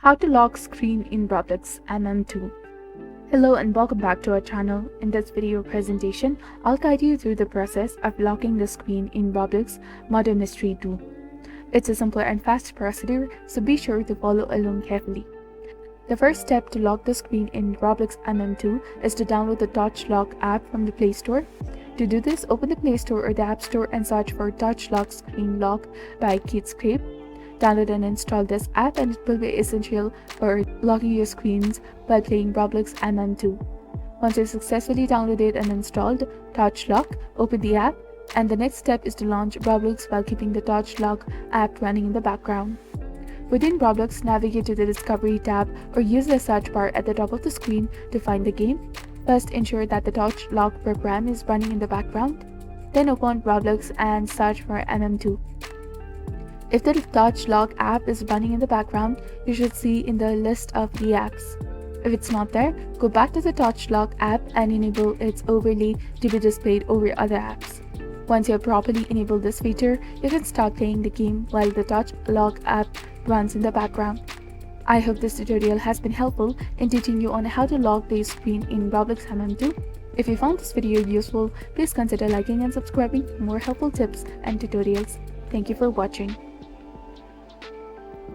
How to lock screen in Roblox MM2. Hello and welcome back to our channel. In this video presentation, I'll guide you through the process of locking the screen in Roblox Murder Mystery 2. It's a simpler and faster procedure, so be sure to follow along carefully. The first step to lock the screen in Roblox MM2 is to download the Touch Lock app from the Play Store. To do this, open the Play Store or the App Store and search for Touch Lock Screen Lock by Kidscape. Download and install this app, and it will be essential for locking your screens while playing Roblox MM2. Once you've successfully downloaded and installed Touch Lock, open the app, and the next step is to launch Roblox while keeping the Touch Lock app running in the background. Within Roblox, navigate to the Discovery tab or use the search bar at the top of the screen to find the game. First, ensure that the Touch Lock program is running in the background. Then open Roblox and search for MM2. If the Touch Lock app is running in the background, you should see in the list of the apps. If it's not there, go back to the Touch Lock app and enable its overlay to be displayed over other apps. Once you have properly enabled this feature, you can start playing the game while the Touch Lock app runs in the background. I hope this tutorial has been helpful in teaching you on how to lock the screen in Roblox MM2. If you found this video useful, please consider liking and subscribing for more helpful tips and tutorials. Thank you for watching.